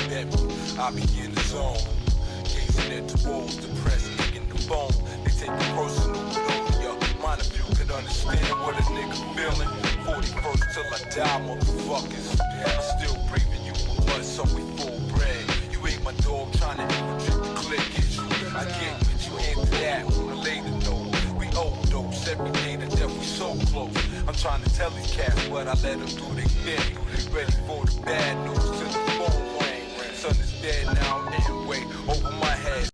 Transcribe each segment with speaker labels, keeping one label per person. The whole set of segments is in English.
Speaker 1: bet me, I be in the zone. Gazing at the walls, depressed, kicking the bone. They take it personal, but only your mind if you can understand what a nigga feeling. 41st till I die, motherfuckers. I'm still breathing you for blood, so we full bread. You ain't my dog, trying to infiltrate the clique issue. I get with you into that on a later note. We overdose every day to death, we so close. I'm trying to tell these cats, but I let them do their thing. Ready for the bad news till the phone ring. Son is dead now, and way over my head.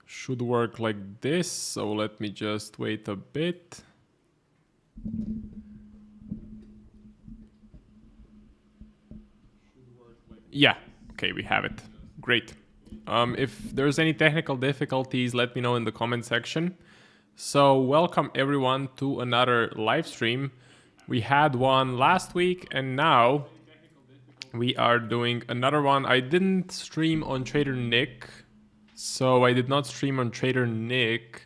Speaker 2: Should work like this, so let me just wait a bit. Yeah, okay, we have it. Great. If there's any technical difficulties, let me know in the comment section. So welcome everyone to another live stream. We had one last week and now we are doing another one. I didn't stream on Trader Nick. So I did not stream on Trader Nick.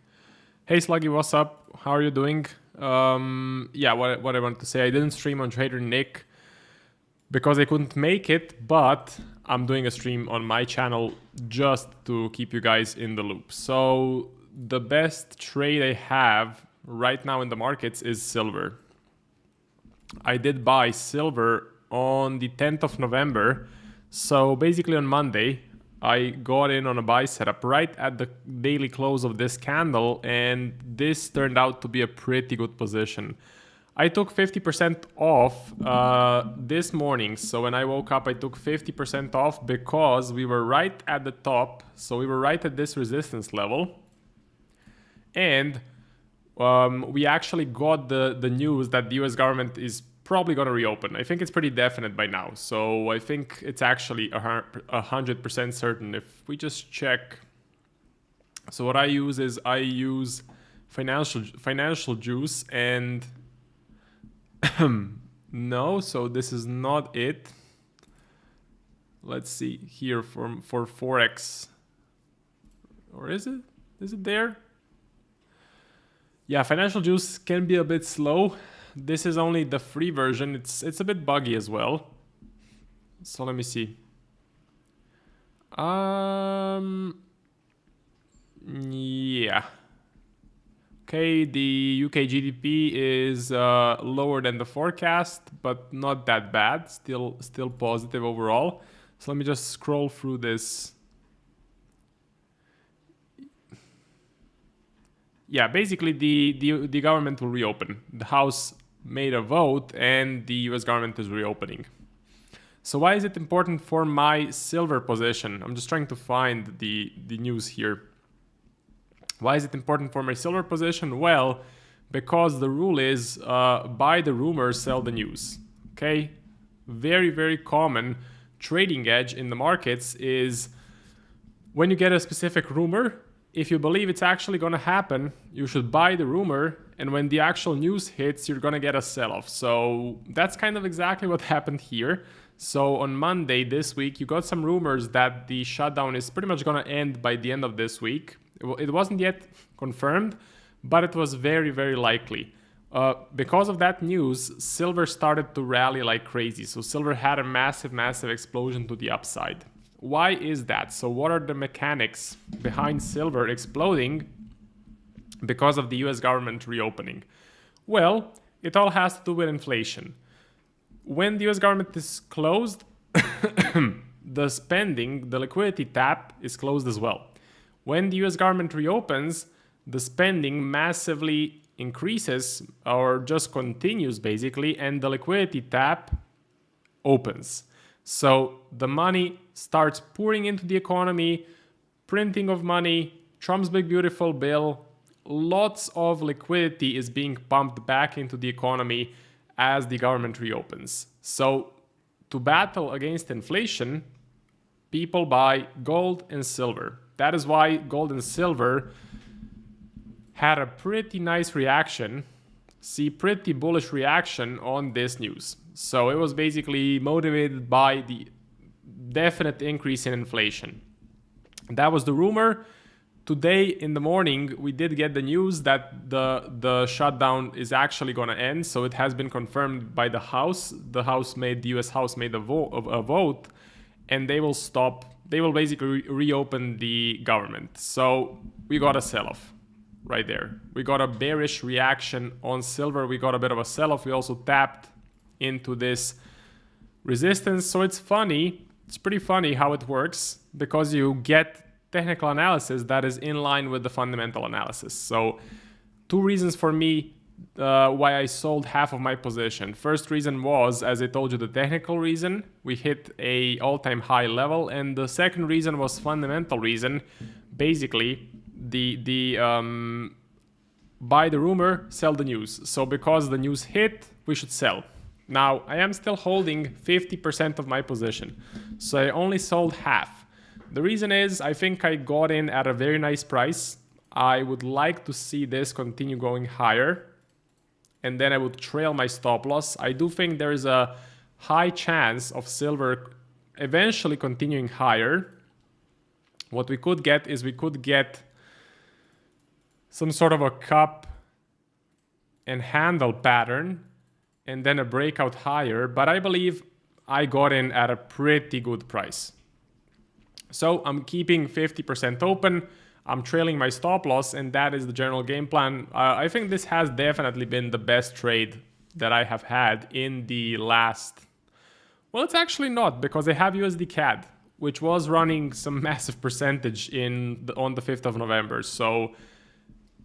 Speaker 2: Hey Sluggy, what's up? How are you doing? Yeah, what I want to say, I didn't stream on Trader Nick because I couldn't make it, but I'm doing a stream on my channel just to keep you guys in the loop. So the best trade I have right now in the markets is silver. I did buy silver on the 10th of November. So basically on Monday, I got in on a buy setup right at the daily close of this candle, and this turned out to be a pretty good position. I took 50% off this morning. So when I woke up, I took 50% off because we were right at the top. So we were right at this resistance level. And we actually got the news that the US government is probably going to reopen. I think it's pretty definite by now. So I think it's actually 100% certain if we just check. So what I use is I use financial juice and no, so this is not it. Let's see here for Forex. Or is it? Is it there? Yeah, financial juice can be a bit slow. This is only the free version. It's a bit buggy as well. So let me see. Yeah. Okay, the UK GDP is lower than the forecast, but not that bad. Still positive overall. So let me just scroll through this. Yeah, basically the government will reopen. The House made a vote and the US government is reopening. So why is it important for my silver position? I'm just trying to find the news here. Why is it important for my silver position? Well, because the rule is buy the rumors, sell the news. Okay? Very, very common trading edge in the markets is when you get a specific rumor, if you believe it's actually going to happen, you should buy the rumor, and when the actual news hits, you're going to get a sell-off. So that's kind of exactly what happened here. So on Monday this week, you got some rumors that the shutdown is pretty much going to end by the end of this week. It wasn't yet confirmed, but it was very, very likely. Because of that news, silver started to rally like crazy. So silver had a massive, massive explosion to the upside. Why is that? So what are the mechanics behind silver exploding because of the US government reopening? Well, it all has to do with inflation. When the US government is closed, the spending, the liquidity tap is closed as well. When the US government reopens, the spending massively increases or just continues basically, and the liquidity tap opens. So the money starts pouring into the economy, printing of money, Trump's big beautiful bill, lots of liquidity is being pumped back into the economy as the government reopens. So to battle against inflation, people buy gold and silver. That is why gold and silver had a pretty nice reaction, pretty bullish reaction on this news. So it was basically motivated by the definite increase in inflation. That was the rumor. Today in the morning, we did get the news that the shutdown is actually going to end. So it has been confirmed by the House. The US House made a vote, and they will stop. They will basically reopen the government. So we got a sell-off right there. We got a bearish reaction on silver. We got a bit of a sell-off. We also tapped into this resistance. So it's funny. It's pretty funny how it works, because you get technical analysis that is in line with the fundamental analysis. So 2 reasons for me why I sold half of my position. First reason was, as I told you, the technical reason. We hit a all-time high level. And the second reason was fundamental reason. Basically, the buy the rumor, sell the news. So because the news hit, we should sell. Now, I am still holding 50% of my position. So I only sold half. The reason is, I think I got in at a very nice price. I would like to see this continue going higher, and then I would trail my stop loss. I do think there is a high chance of silver eventually continuing higher. What we could get is some sort of a cup and handle pattern, and then a breakout higher. But I believe I got in at a pretty good price. So I'm keeping 50% open. I'm trailing my stop loss, and that is the general game plan. I think this has definitely been the best trade that I have had in the last... Well, it's actually not, because I have USD CAD, which was running some massive percentage on the 5th of November. So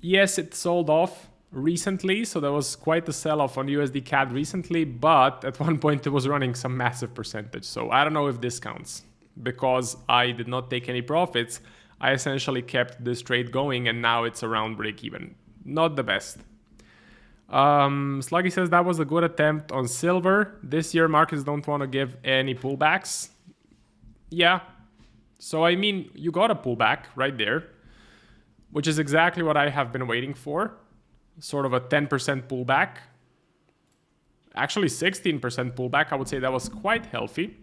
Speaker 2: yes, it sold off recently. So there was quite a sell-off on USD CAD recently, but at one point it was running some massive percentage. So I don't know if this counts, because I did not take any profits. I essentially kept this trade going, and now it's around break even. Not the best. Sluggy says that was a good attempt on silver. This year markets don't want to give any pullbacks. Yeah. So I mean, you got a pullback right there, which is exactly what I have been waiting for. Sort of a 10% pullback. Actually 16% pullback. I would say that was quite healthy.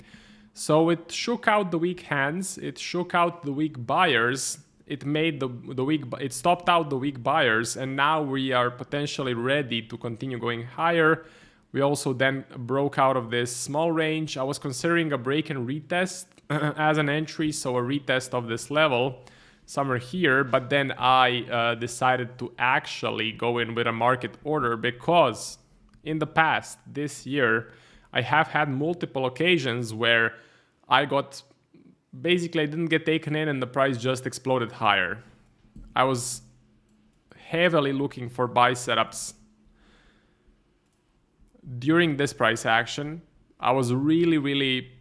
Speaker 2: So it shook out the weak hands. It shook out the weak buyers. It made it stopped out the weak buyers, and now we are potentially ready to continue going higher. We also then broke out of this small range. I was considering a break and retest as an entry, so a retest of this level somewhere here, but then I decided to actually go in with a market order, because in the past, this year, I have had multiple occasions where I didn't get taken in and the price just exploded higher. I was heavily looking for buy setups during this price action. I was really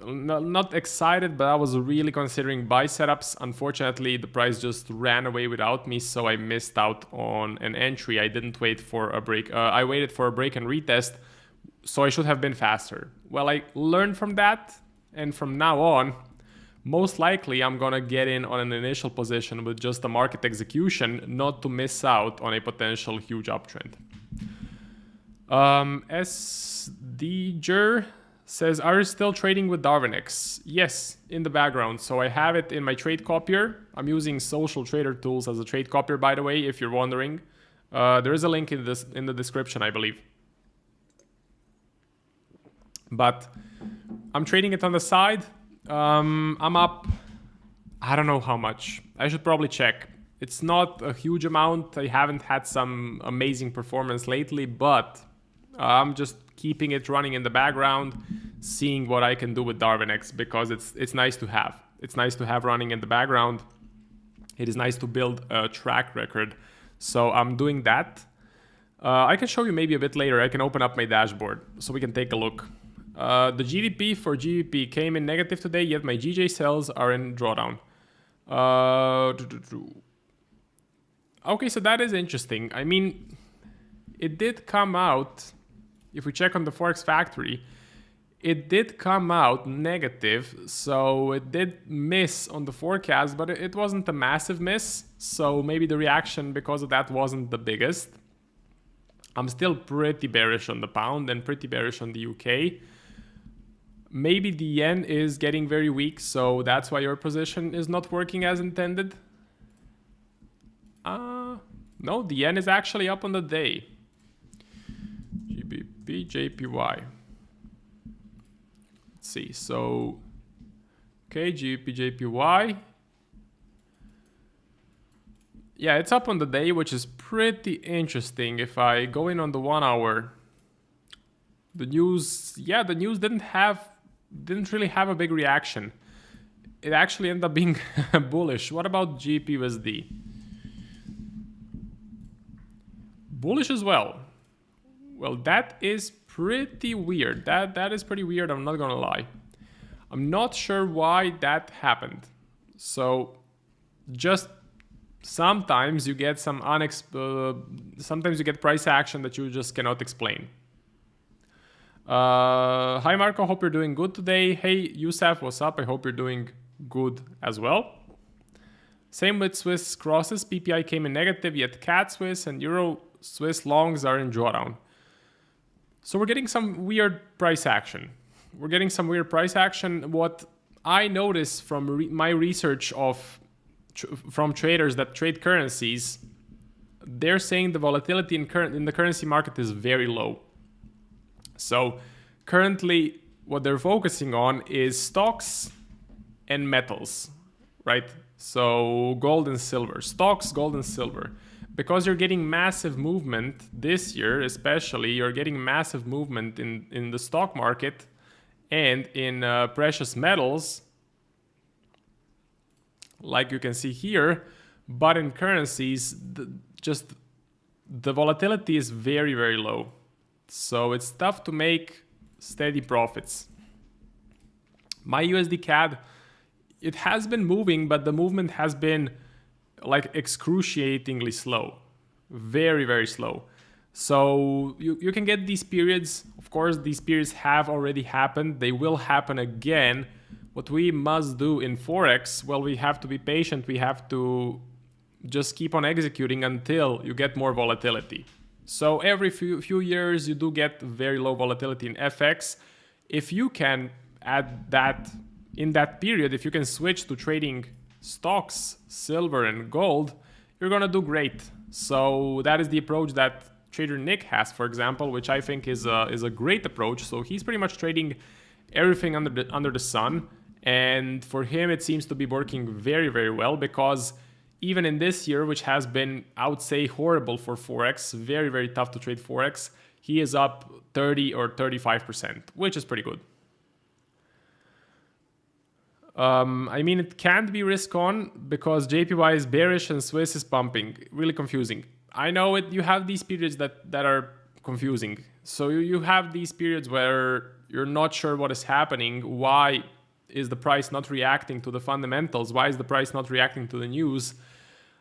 Speaker 2: not excited, but I was really considering buy setups. Unfortunately, the price just ran away without me, so I missed out on an entry. I didn't wait for a break. I waited for a break and retest, so I should have been faster. Well, I learned from that, and from now on, most likely I'm gonna get in on an initial position with just a market execution, not to miss out on a potential huge uptrend. SDjer says, are you still trading with Darwinex? Yes, in the background. So I have it in my trade copier. I'm using Social Trader Tools as a trade copier, by the way, if you're wondering. There is a link in the description, I believe. But I'm trading it on the side. I'm up, I don't know how much. I should probably check. It's not a huge amount. I haven't had some amazing performance lately, but I'm just keeping it running in the background, seeing what I can do with Darwinex, because it's nice to have. It's nice to have running in the background. It is nice to build a track record. So I'm doing that. I can show you maybe a bit later. I can open up my dashboard so we can take a look. The GDP for GBP came in negative today, yet my GJ cells are in drawdown. Okay, so that is interesting. I mean, it did come out, if we check on the Forex Factory, it did come out negative, so it did miss on the forecast, but it wasn't a massive miss, so maybe the reaction because of that wasn't the biggest. I'm still pretty bearish on the pound and pretty bearish on the UK. Maybe the yen is getting very weak, so that's why your position is not working as intended. No, the yen is actually up on the day. GBP, JPY. Let's see, so, okay, GBP, JPY. Yeah, it's up on the day, which is pretty interesting. If I go in on the 1 hour, the news didn't really have a big reaction. It actually ended up being bullish. What about GBP/USD? Bullish as well. Well, that is pretty weird. That is pretty weird, I'm not gonna lie. I'm not sure why that happened. So just sometimes you get sometimes you get price action that you just cannot explain. Hi Marco, hope you're doing good today. Hey Yusuf, what's up? I hope you're doing good as well. Same with Swiss crosses. PPI came in negative, yet CAD Swiss and Euro Swiss longs are in drawdown. So we're getting some weird price action. What I notice from my research from traders that trade currencies, they're saying the volatility in the currency market is very low. So currently what they're focusing on is stocks and metals, right? So gold and silver, stocks, gold and silver. Because you're getting massive movement this year, especially, you're getting massive movement in the stock market and in precious metals, like you can see here, but in currencies, the volatility is very, very low. So it's tough to make steady profits. My USD CAD, it has been moving, but the movement has been like excruciatingly slow. Very, very slow. So you can get these periods. Of course, these periods have already happened. They will happen again. What we must do in Forex, well, we have to be patient. We have to just keep on executing until you get more volatility. So every few years, you do get very low volatility in FX. If you can add that in that period, if you can switch to trading stocks, silver and gold, you're gonna do great. So that is the approach that trader Nick has, for example, which I think is a great approach. So he's pretty much trading everything under the sun, and for him it seems to be working very, very well, because even in this year, which has been, I would say, horrible for Forex, very, very tough to trade Forex, he is up 30 or 35%, which is pretty good. I mean, it can't be risk on because JPY is bearish and Swiss is pumping. Really confusing. I know it. You have these periods that are confusing. So you have these periods where you're not sure what is happening. Why is the price not reacting to the fundamentals? Why is the price not reacting to the news?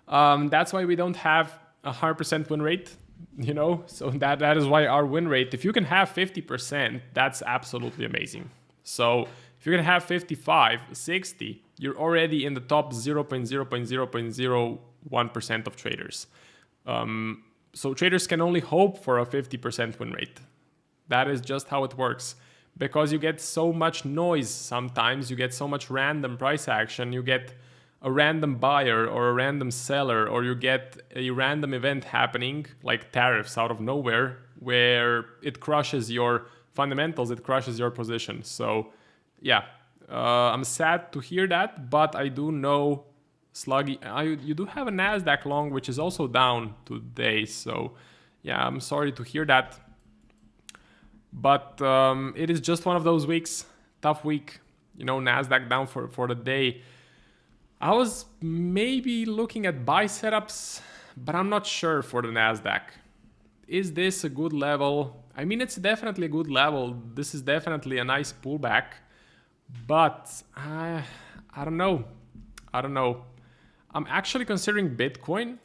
Speaker 2: That's why we don't have a 100% win rate, you know? So that is why our win rate, if you can have 50%, that's absolutely amazing. So if you're gonna have 55, 60, you're already in the top 0.0.0.01% of traders. So traders can only hope for a 50% win rate. That is just how it works. Because you get so much noise sometimes, you get so much random price action, you get a random buyer or a random seller, or you get a random event happening, like tariffs out of nowhere, where it crushes your fundamentals, it crushes your position. So yeah, I'm sad to hear that, but I do know sluggy. You do have a Nasdaq long, which is also down today. So yeah, I'm sorry to hear that. But it is just one of those weeks, tough week. You know, Nasdaq down for the day. I was maybe looking at buy setups, but I'm not sure for the Nasdaq. Is this a good level? I mean, it's definitely a good level. This is definitely a nice pullback. But I don't know. I'm actually considering Bitcoin.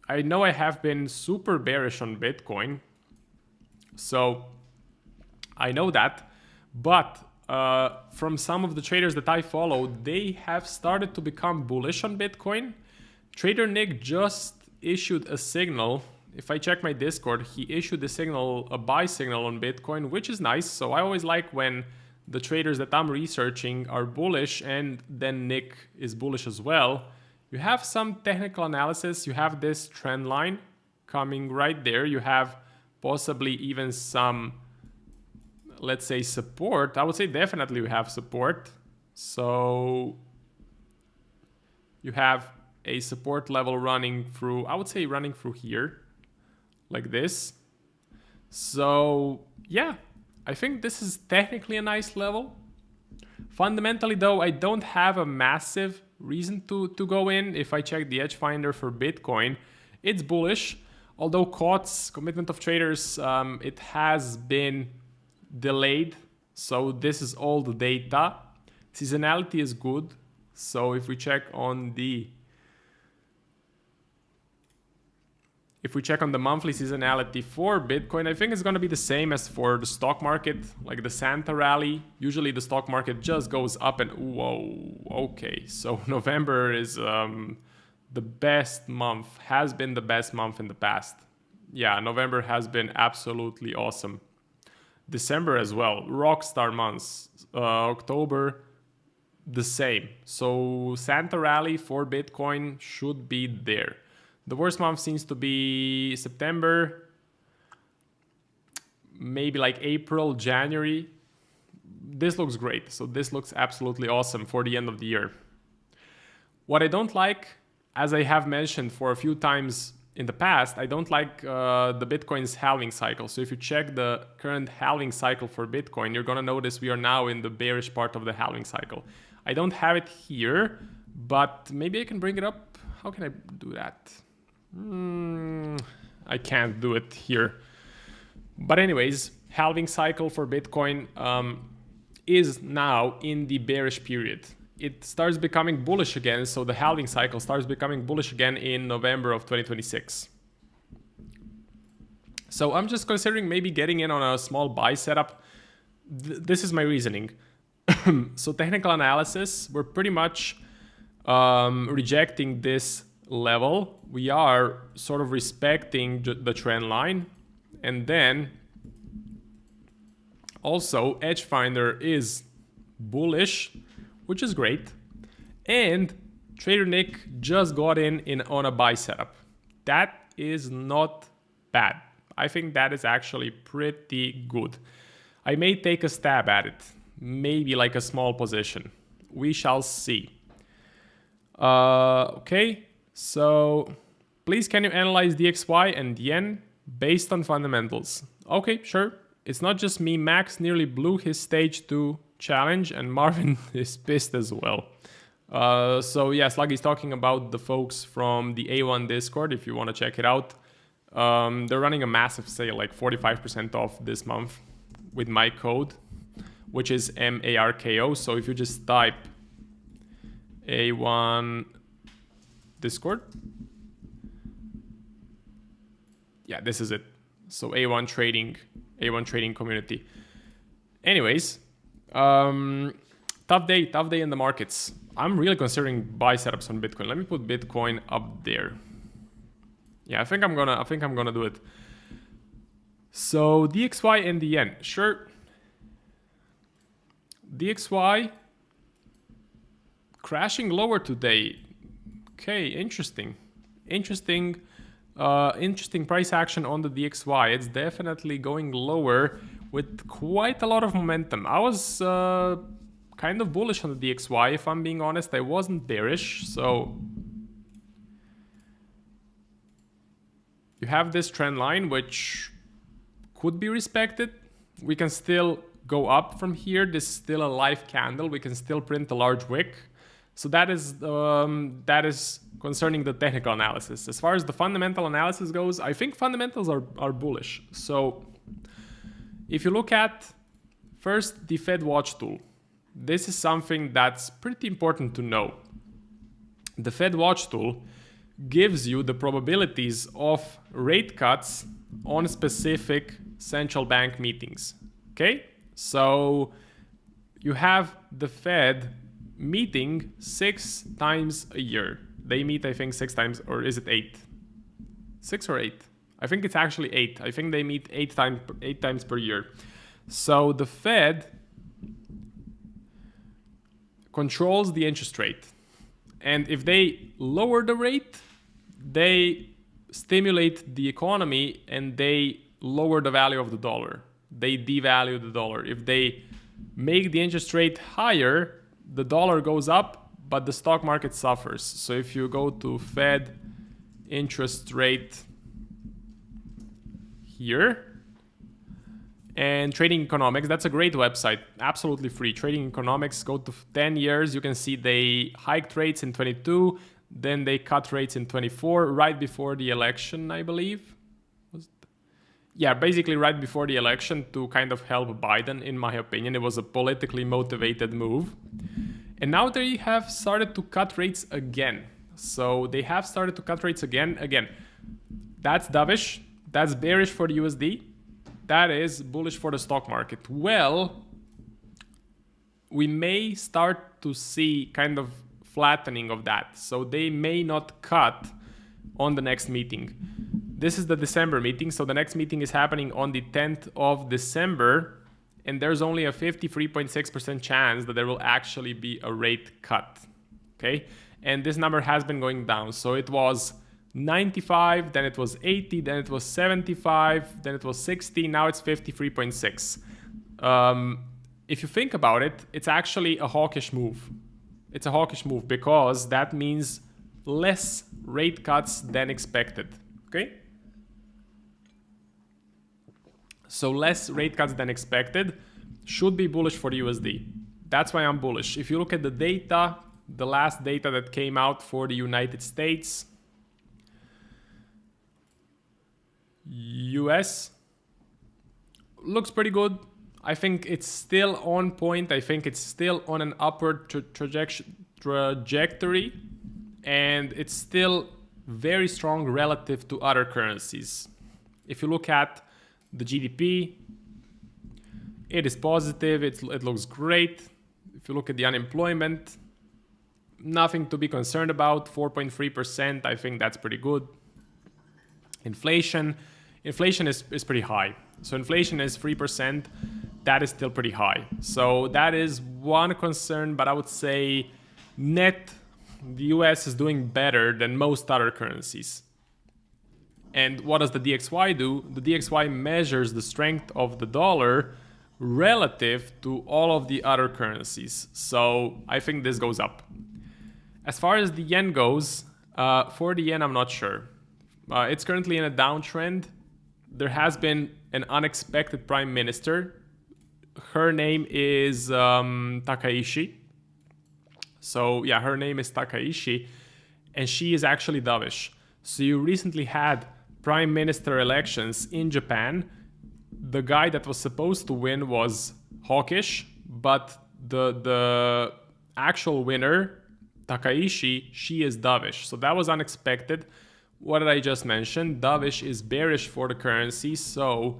Speaker 2: I know I have been super bearish on Bitcoin. So I know that. But from some of the traders that I follow, they have started to become bullish on Bitcoin. Trader Nick just issued a signal. If I check my Discord, he issued a buy signal on Bitcoin, which is nice. So I always like when the traders that I'm researching are bullish and then Nick is bullish as well. You have some technical analysis. You have this trend line coming right there. You have possibly even some, let's say, support. I would say definitely you have support. So you have a support level running through, I would say running through here, like this. So yeah, I think this is technically a nice level. Fundamentally though, I don't have a massive reason to go in. If I check the edge finder for Bitcoin, it's bullish. Although COTS, commitment of traders, it has been delayed. So this is all the data. Seasonality is good. So if we check on the monthly seasonality for Bitcoin, I think it's going to be the same as for the stock market, like the Santa rally. Usually the stock market just goes up and whoa, okay. So November is the best month, has been the best month in the past. Yeah, November has been absolutely awesome. December as well, rockstar months. October, the same. So Santa rally for Bitcoin should be there. The worst month seems to be September, maybe like April, January. This looks great. So this looks absolutely awesome for the end of the year. What I don't like, as I have mentioned for a few times in the past, I don't like the Bitcoin's halving cycle. So if you check the current halving cycle for Bitcoin, you're going to notice we are now in the bearish part of the halving cycle. I don't have it here, but maybe I can bring it up. How can I do that? I can't do it here. But anyways, halving cycle for Bitcoin is now in the bearish period. It starts becoming bullish again. So the halving cycle starts becoming bullish again in November of 2026. So I'm just considering maybe getting in on a small buy setup. This is my reasoning. So technical analysis, we're pretty much rejecting this level. We are sort of respecting the trend line, and then also edge finder is bullish, which is great, and Trader Nick just got in on a buy setup. That is not bad. I think that is actually pretty good. I may take a stab at it, maybe like a small position. We shall see. Okay. So please, can you analyze DXY and yen based on fundamentals? Okay, sure. It's not just me. Max nearly blew his stage 2 challenge and Marvin is pissed as well. So yeah, Sluggy's talking about the folks from the A1 Discord. If you want to check it out, they're running a massive sale, like 45% off this month with my code, which is MARKO. So if you just type A1 Discord. Yeah, this is it. So A1 trading community. Anyways, tough day in the markets. I'm really considering buy setups on Bitcoin. Let me put Bitcoin up there. Yeah, I think I'm gonna do it. So DXY and the yen, sure. DXY crashing lower today. Okay, interesting price action on the DXY. It's definitely going lower with quite a lot of momentum. I was kind of bullish on the DXY, if I'm being honest. I wasn't bearish. So you have this trend line, which could be respected. We can still go up from here. This is still a live candle. We can still print a large wick. So that is concerning the technical analysis. As far as the fundamental analysis goes, I think fundamentals are bullish. So if you look at first the Fed Watch tool, this is something that's pretty important to know. The Fed Watch tool gives you the probabilities of rate cuts on specific central bank meetings. Okay? So you have the Fed meeting 6 times a year. They meet, I think, 6 times, or is it 8? 6 or 8? I think it's actually 8. I think they meet 8 times per year. So the Fed controls the interest rate. And if they lower the rate, they stimulate the economy and they lower the value of the dollar. They devalue the dollar. If they make the interest rate higher, the dollar goes up, but the stock market suffers. So if you go to Fed interest rate here, and Trading Economics, that's a great website, absolutely free. Trading Economics, go to 10 years, you can see they hiked rates in 22, then they cut rates in 24, right before the election, I believe. Yeah, basically right before the election to kind of help Biden, in my opinion. It was a politically motivated move. And now they have started to cut rates again. So they have started to cut rates again. Again, that's dovish, that's bearish for the USD. That is bullish for the stock market. Well, we may start to see kind of flattening of that. So they may not cut on the next meeting. This is the December meeting. So the next meeting is happening on the 10th of December. And there's only a 53.6% chance that there will actually be a rate cut. Okay. And this number has been going down. So it was 95, then it was 80, then it was 75, then it was 60, now it's 53.6. If you think about it, it's actually a hawkish move. It's a hawkish move because that means less rate cuts than expected, okay? So less rate cuts than expected should be bullish for the USD. That's why I'm bullish. If you look at the data, the last data that came out for the United States, US looks pretty good. I think it's still on point. I think it's still on an upward trajectory, and it's still very strong relative to other currencies. If you look at the GDP, it is positive. It looks great. If you look at the unemployment, nothing to be concerned about. 4.3%. I think that's pretty good. Inflation is pretty high. So inflation is 3%. That is still pretty high. So that is one concern, but I would say net, the US is doing better than most other currencies. And what does the DXY do? The DXY measures the strength of the dollar relative to all of the other currencies. So I think this goes up. As far as the yen goes, for the yen, I'm not sure. It's currently in a downtrend. There has been an unexpected prime minister. Her name is Takaishi. So yeah, her name is Takaishi, and she is actually dovish. So you recently had prime minister elections in Japan. The guy that was supposed to win was hawkish, but the actual winner, Takaishi, she is dovish. So that was unexpected. What did I just mention? Dovish is bearish for the currency. So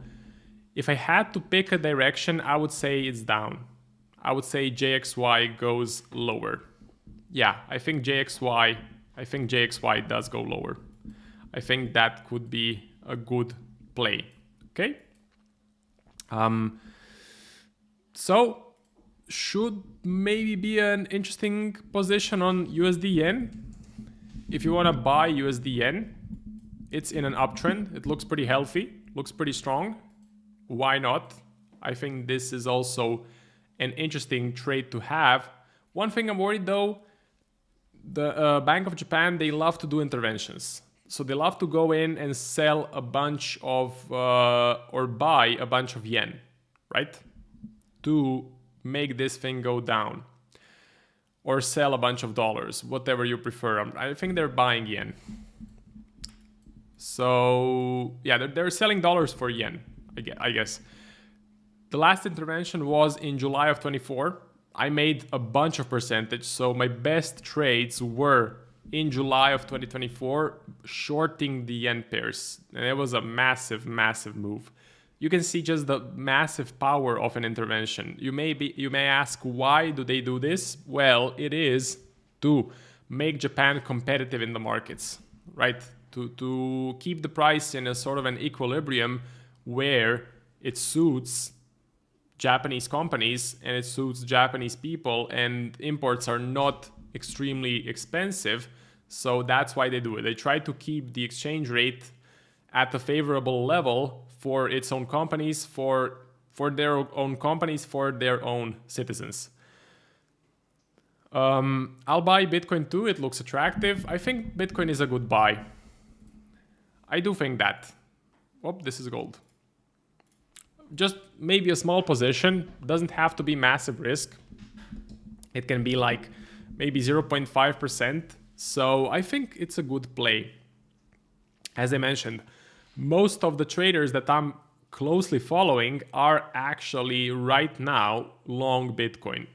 Speaker 2: if I had to pick a direction, I would say it's down. I would say JXY goes lower. Yeah, I think JXY does go lower. I think that could be a good play. Okay. So should maybe be an interesting position on USD yen. If you want to buy USD yen, it's in an uptrend. It looks pretty healthy, looks pretty strong. Why not? I think this is also an interesting trade to have. One thing I'm worried though, the Bank of Japan, they love to do interventions. So they love to go in and sell a bunch of, or buy a bunch of yen, right? To make this thing go down. Or sell a bunch of dollars, whatever you prefer. I think they're buying yen. So yeah, they're selling dollars for yen, I guess. The last intervention was in July of 24. I made a bunch of percentage. So my best trades were in July of 2024, shorting the yen pairs. And it was a massive, massive move. you can see just the massive power of an intervention. You may ask, why do they do this? Well, it is to make Japan competitive in the markets, right? To keep the price in a sort of an equilibrium where it suits Japanese companies and it suits Japanese people, and imports are not extremely expensive. So that's why they do it. They try to keep the exchange rate at a favorable level for its own companies, for their own companies, for their own citizens. I'll buy Bitcoin too. It looks attractive. I think Bitcoin is a good buy. I do think that. Oh, this is gold. Just maybe a small position. Doesn't have to be massive risk. It can be like maybe 0.5%. So I think it's a good play. As I mentioned, most of the traders that I'm closely following are actually right now long Bitcoin.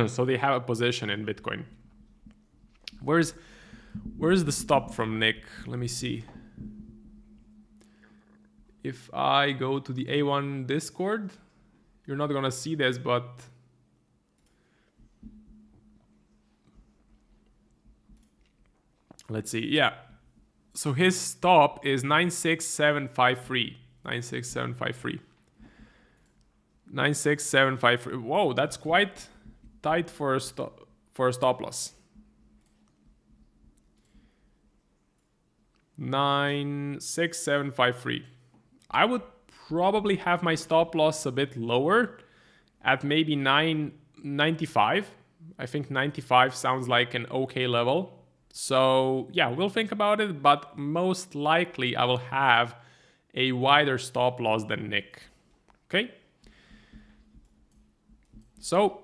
Speaker 2: So they have a position in Bitcoin. Where's the stop from Nick? Let me see. If I go to the A1 Discord, you're not gonna see this, but let's see. Yeah. So his stop is 96753. 96753. 96753. Whoa, that's quite tight for a stop loss. 96753. I would probably have my stop loss a bit lower at maybe 995. I think 95 sounds like an okay level. So yeah, we'll think about it, but most likely I will have a wider stop loss than Nick. Okay. So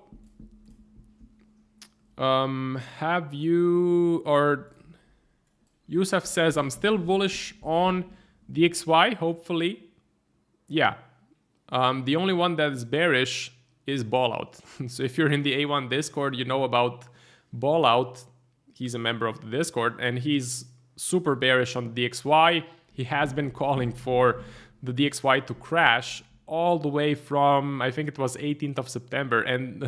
Speaker 2: have you, or Yusuf says, I'm still bullish on DXY, hopefully. Yeah. The only one that is bearish is Ballout. So if you're in the A1 Discord, you know about Ballout. He's a member of the Discord, and he's super bearish on the DXY. He has been calling for the DXY to crash all the way from, I think it was 18th of September, and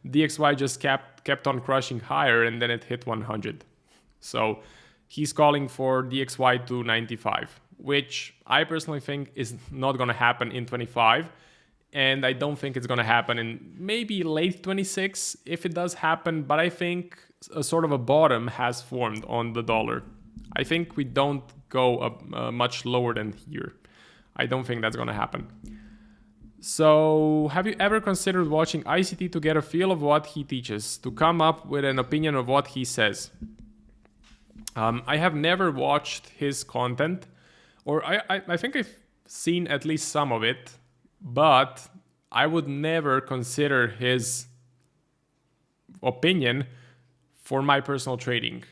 Speaker 2: DXY just kept on crushing higher, and then it hit 100. So he's calling for DXY to 95, which I personally think is not going to happen in 25. And I don't think it's going to happen in maybe late 26 if it does happen. But I think a sort of a bottom has formed on the dollar. I think we don't go up much lower than here. I don't think that's going to happen. So have you ever considered watching ICT to get a feel of what he teaches, to come up with an opinion of what he says? I have never watched his content, or I think I've seen at least some of it. But I would never consider his opinion for my personal trading,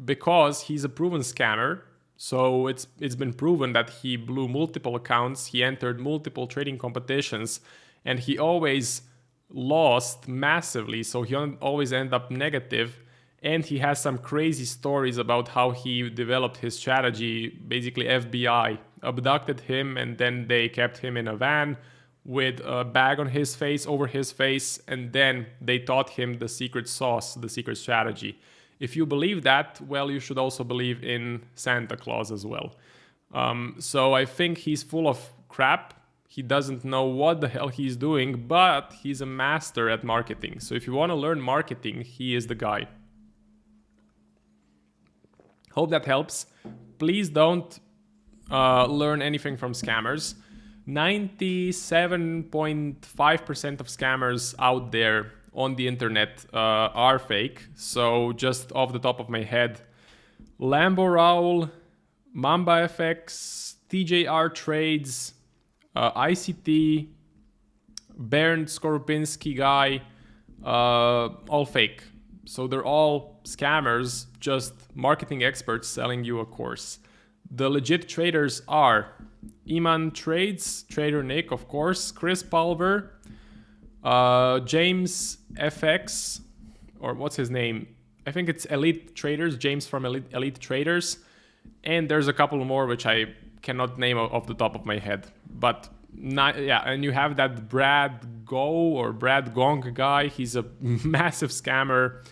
Speaker 2: because he's a proven scammer. So it's been proven that he blew multiple accounts, he entered multiple trading competitions, and he always lost massively. So he always ended up negative. And he has some crazy stories about how he developed his strategy. Basically, FBI abducted him, and then they kept him in a van with a bag on his face, over his face, and then they taught him the secret sauce, the secret strategy. If you believe that, well, you should also believe in Santa Claus as well. So I think he's full of crap. He doesn't know what the hell he's doing, but he's a master at marketing. So if you want to learn marketing, he is the guy. Hope that helps. Please don't learn anything from scammers. 97.5% of scammers out there on the internet are fake. So just off the top of my head, Lambo Raul, Mamba FX, TJR Trades, ICT, Bernd Skorupinski guy, all fake. So they're all scammers, just marketing experts selling you a course. The legit traders are Iman Trades, Trader Nick, of course, Chris Pulver, James FX, or what's his name? I think it's Elite Traders, James from Elite Traders. And there's a couple more which I cannot name off the top of my head. But Yeah, and you have that Brad Gong guy. He's a massive scammer.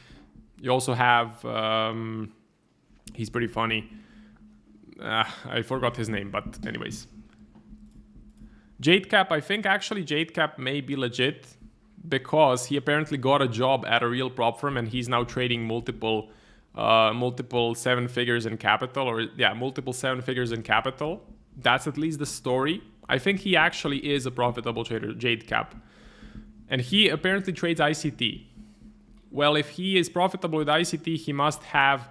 Speaker 2: You also have, he's pretty funny. I forgot his name, but anyways. JadeCap, I think actually JadeCap may be legit because he apparently got a job at a real prop firm and he's now trading multiple 7 figures in capital, or yeah, multiple 7 figures in capital. That's at least the story. I think he actually is a profitable trader, JadeCap. And he apparently trades ICT. Well, if he is profitable with ICT, he must have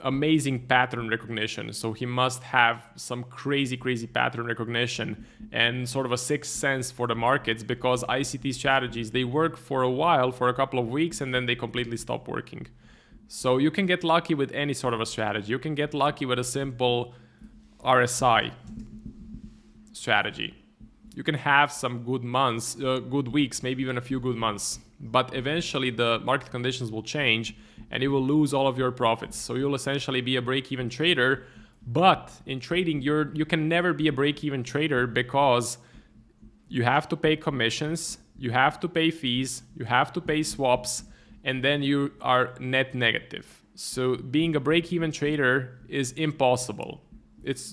Speaker 2: amazing pattern recognition. So he must have some crazy pattern recognition and sort of a sixth sense for the markets, because ICT strategies, they work for a while, for a couple of weeks, and then they completely stop working. So you can get lucky with any sort of a strategy. You can get lucky with a simple RSI strategy. You can have some good months, good weeks, maybe even a few good months, but eventually the market conditions will change and you will lose all of your profits. So you'll essentially be a break-even trader, but in trading, you can never be a break-even trader because you have to pay commissions, you have to pay fees, you have to pay swaps, and then you are net negative. So being a break-even trader is impossible.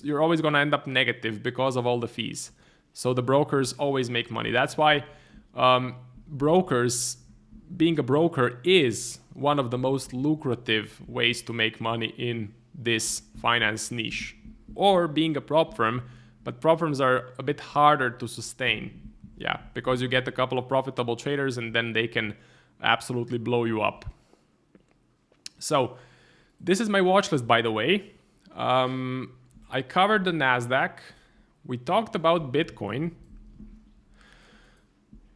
Speaker 2: You're always going to end up negative because of all the fees. So the brokers always make money. That's why being a broker is one of the most lucrative ways to make money in this finance niche. Or being a prop firm, but prop firms are a bit harder to sustain. Yeah, because you get a couple of profitable traders and then they can absolutely blow you up. So this is my watch list, by the way. I covered the Nasdaq. We talked about Bitcoin.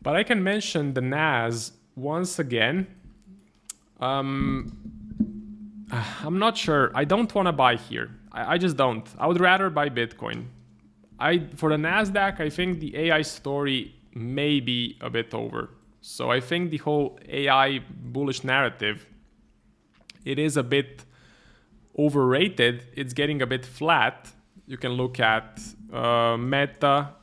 Speaker 2: But I can mention the Nas once again. I'm not sure. I don't want to buy here. I just don't. I would rather buy Bitcoin. For the Nasdaq, I think the AI story may be a bit over. So I think the whole AI bullish narrative, it is a bit overrated. It's getting a bit flat. You can look at Meta.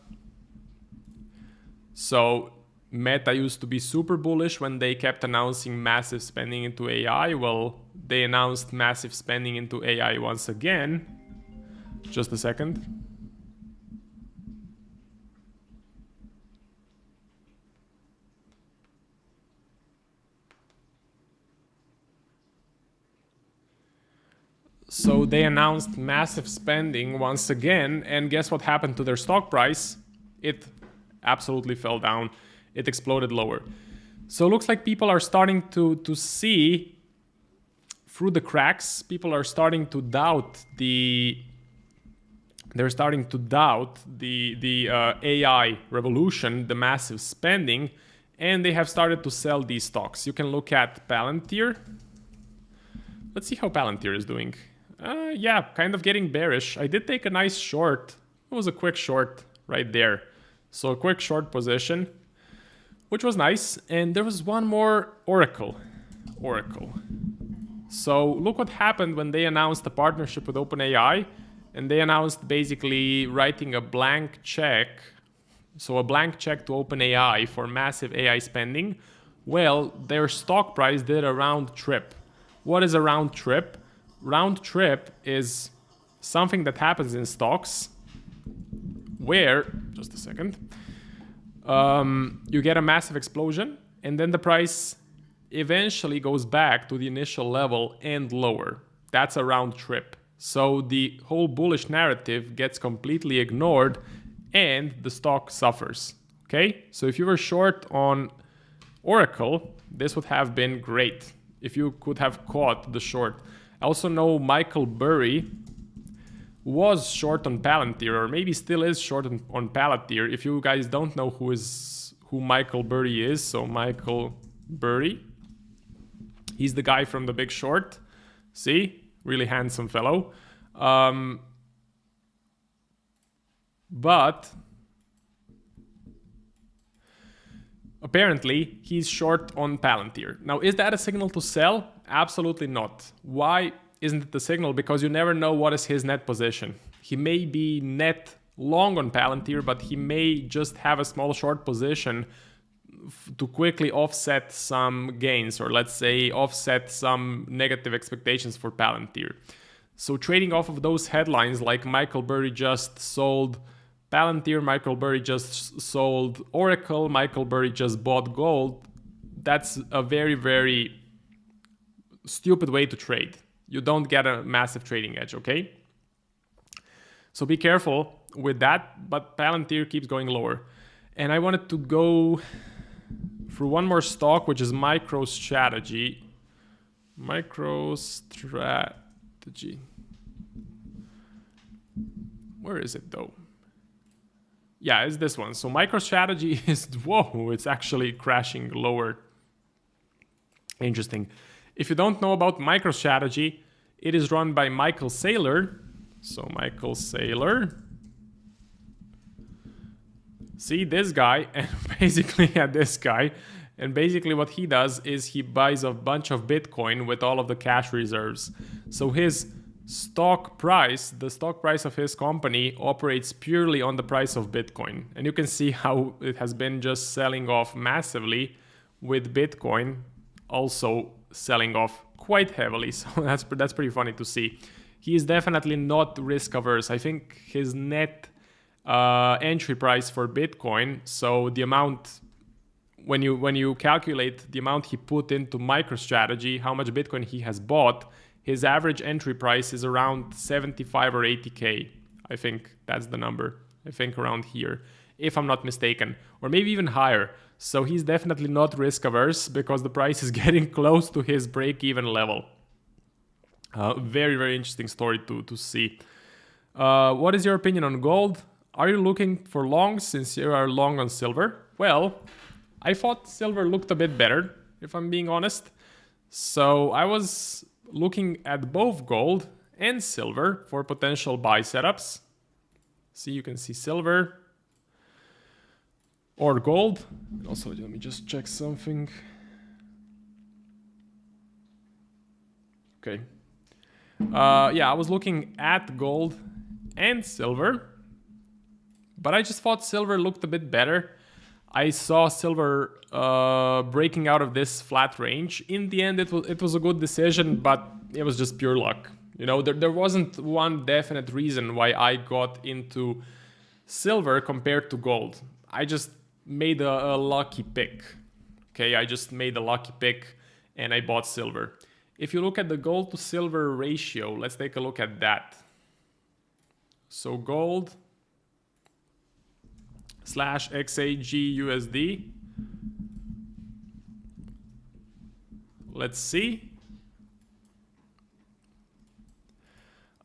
Speaker 2: So Meta used to be super bullish when they kept announcing massive spending into AI. Well, they announced massive spending into AI once again. Just a second. So they announced massive spending once again, and guess what happened to their stock price? It absolutely fell down. It exploded lower. So it looks like people are starting to see through the cracks. People are starting to doubt the AI revolution, the massive spending, and they have started to sell these stocks. You can look at Palantir. Let's see how Palantir is doing. Yeah, kind of getting bearish. I did take a nice short. It was a quick short right there. So a quick short position, which was nice. And there was one more, Oracle. So look what happened when they announced a partnership with OpenAI, and they announced basically writing a blank check. So a blank check to OpenAI for massive AI spending. Well, their stock price did a round trip. What is a round trip? Round trip is something that happens in stocks where, just a second, you get a massive explosion and then the price eventually goes back to the initial level and lower. That's a round trip. So the whole bullish narrative gets completely ignored and the stock suffers. Okay? So if you were short on Oracle, this would have been great if you could have caught the short. I also know Michael Burry was short on Palantir, or maybe still is short on Palantir. If you guys don't know who Michael Burry is, so Michael Burry, he's the guy from The Big Short. See? Really handsome fellow. But apparently, he's short on Palantir. Now, is that a signal to sell? Absolutely not. Why isn't it the signal? Because you never know what is his net position. He may be net long on Palantir, but he may just have a small short position to quickly offset some gains, or let's say offset some negative expectations for Palantir. So trading off of those headlines like Michael Burry just sold Palantir, Michael Burry just sold Oracle, Michael Burry just bought gold, that's a very, very stupid way to trade. You don't get a massive trading edge, okay? So be careful with that, but Palantir keeps going lower. And I wanted to go through one more stock, which is MicroStrategy. MicroStrategy. Where is it though? Yeah, it's this one. So MicroStrategy is, whoa, it's actually crashing lower. Interesting. If you don't know about MicroStrategy, it is run by Michael Saylor. So Michael Saylor. See this guy and basically this guy. And basically what he does is he buys a bunch of Bitcoin with all of the cash reserves. So his stock price, the stock price of his company operates purely on the price of Bitcoin. And you can see how it has been just selling off massively, with Bitcoin also selling off quite heavily. So that's pretty funny to see. He is definitely not risk averse. I think his net entry price for Bitcoin, so the amount, when you calculate the amount he put into MicroStrategy, how much Bitcoin he has bought, his average entry price is around 75 or 80K. I think that's the number. I think around here, if I'm not mistaken, or maybe even higher. So he's definitely not risk averse because the price is getting close to his break-even level. Very, very interesting story to see. What is your opinion on gold? Are you looking for longs since you are long on silver? Well, I thought silver looked a bit better, if I'm being honest. So I was looking at both gold and silver for potential buy setups. See, you can see silver or gold. Also, let me just check something. Okay. Yeah, I was looking at gold and silver, but I just thought silver looked a bit better. I saw silver breaking out of this flat range. In the end, it was a good decision, but it was just pure luck. You know, there wasn't one definite reason why I got into silver compared to gold. I just made a lucky pick. Okay, I just made a lucky pick and I bought silver. If you look at the gold to silver ratio, let's take a look at that. So gold / XAGUSD. Let's see.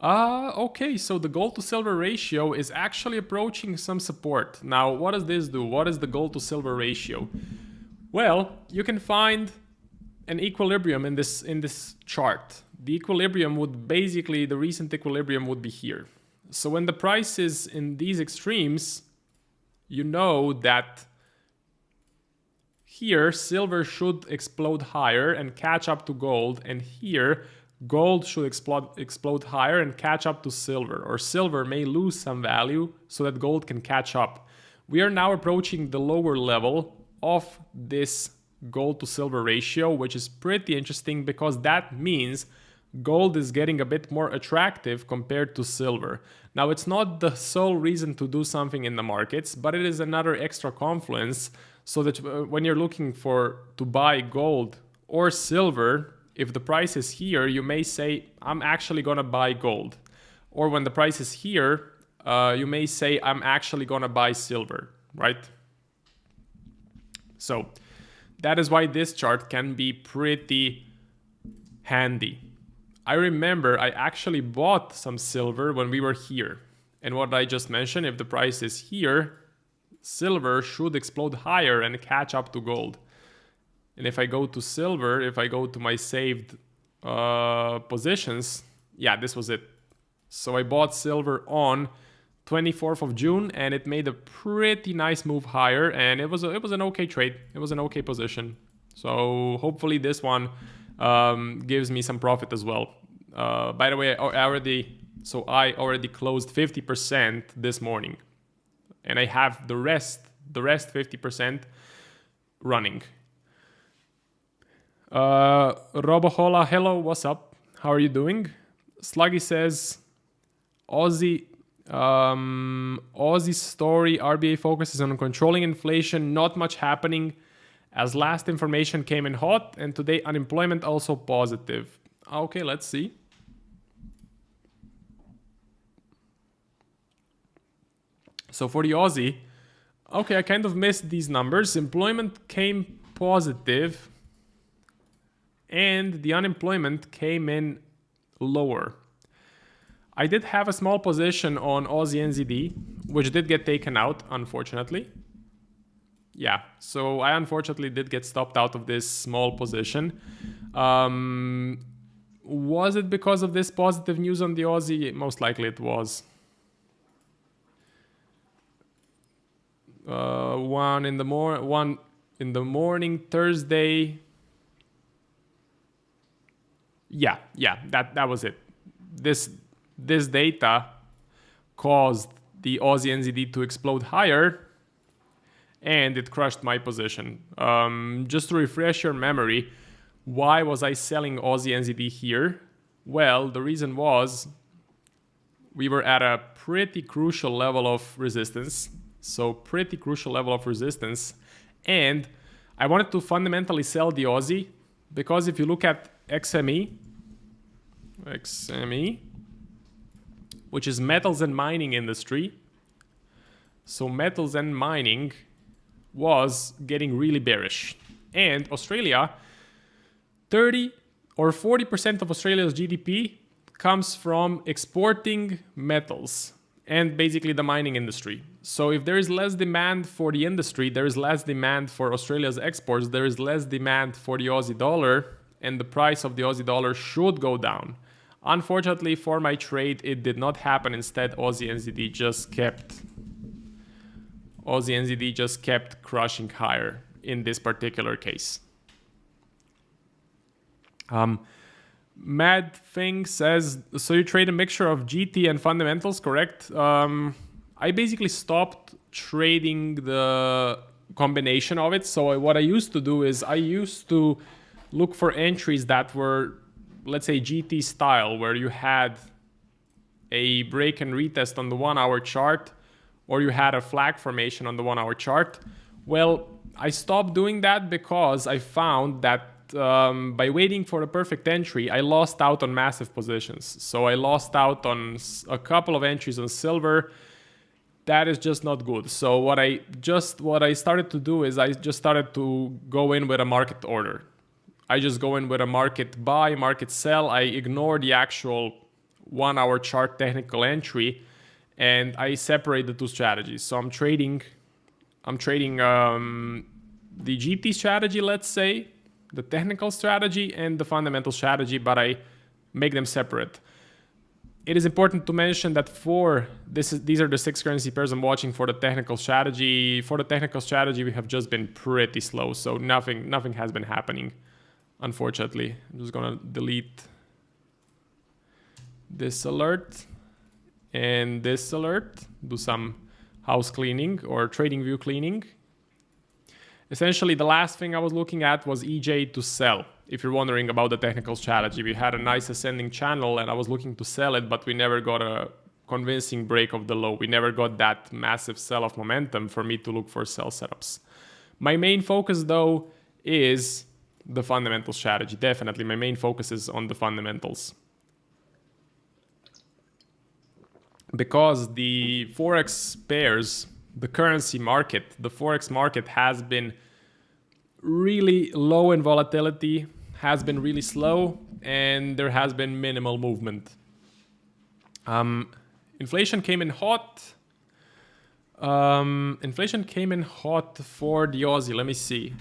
Speaker 2: Okay, so the gold to silver ratio is actually approaching some support. Now, what does this do? What is the gold to silver ratio? Well, you can find an equilibrium in this chart. The equilibrium would basically, the recent equilibrium would be here. So when the price is in these extremes, you know that here silver should explode higher and catch up to gold, and here gold should explode higher and catch up to silver, or silver may lose some value so that gold can catch up. We are now approaching the lower level of this gold to silver ratio, which is pretty interesting because that means gold is getting a bit more attractive compared to silver. Now, it's not the sole reason to do something in the markets, but it is another extra confluence so that when you're looking to buy gold or silver, if the price is here, you may say, I'm actually going to buy gold. Or when the price is here, you may say, I'm actually going to buy silver, right? So that is why this chart can be pretty handy. I remember I actually bought some silver when we were here. And what I just mentioned, if the price is here, silver should explode higher and catch up to gold. And if I go to silver, if I go to my saved positions, yeah, this was it. So I bought silver on 24th of June and it made a pretty nice move higher, and it was an okay trade. It was an okay position. So hopefully this one gives me some profit as well. By the way, I already So I already closed 50% this morning. And I have the rest 50% running. Robohola, hello, what's up? How are you doing? Sluggy says, Aussie story, RBA focuses on controlling inflation, not much happening as last information came in hot, and today unemployment also positive. Okay, let's see. So for the Aussie, okay, I kind of missed these numbers. Employment came positive and the unemployment came in lower. I did have a small position on Aussie NZD, which did get taken out, unfortunately. Yeah, so I unfortunately did get stopped out of this small position. Was it because of this positive news on the Aussie? Most likely it was. 1 in the morning, Thursday. Yeah, that was it. This data caused the Aussie NZD to explode higher, and it crushed my position. Just to refresh your memory, why was I selling Aussie NZD here? Well, the reason was we were at a pretty crucial level of resistance. And I wanted to fundamentally sell the Aussie because if you look at XME, which is metals and mining industry, so metals and mining was getting really bearish. And Australia, 30 or 40% of Australia's GDP comes from exporting metals and basically the mining industry. So if there is less demand for the industry, there is less demand for Australia's exports, there is less demand for the Aussie dollar, and the price of the Aussie dollar should go down. Unfortunately for my trade, it did not happen. Instead, Aussie NZD just kept crushing higher in this particular case. Mad Thing says, so you trade a mixture of GT and fundamentals, correct? I basically stopped trading the combination of it. So what I used to do is I used to look for entries that were, let's say, GT style, where you had a break and retest on the 1 hour chart, or you had a flag formation on the 1 hour chart. Well, I stopped doing that because I found that by waiting for a perfect entry, I lost out on massive positions. So I lost out on a couple of entries on silver. That is just not good. So what I started to do is I just started to go in with a market order. I just go in with a market buy, market sell. I ignore the actual 1 hour chart technical entry, and I separate the two strategies. So I'm trading the GT strategy, let's say, the technical strategy and the fundamental strategy, but I make them separate. It is important to mention that these are the 6 currency pairs I'm watching for the technical strategy. For the technical strategy, we have just been pretty slow, so nothing has been happening, unfortunately. I'm just gonna delete this alert and this alert, do some house cleaning or trading view cleaning. Essentially, the last thing I was looking at was EJ to sell. If you're wondering about the technical strategy, we had a nice ascending channel and I was looking to sell it, but we never got a convincing break of the low. We never got that massive sell-off momentum for me to look for sell setups. My main focus, though, is the fundamental strategy. Definitely, my main focus is on the fundamentals. Because the Forex pairs, the currency market, the Forex market has been really low in volatility, has been really slow, and there has been minimal movement. Inflation came in hot. Inflation came in hot for the Aussie. Let me see.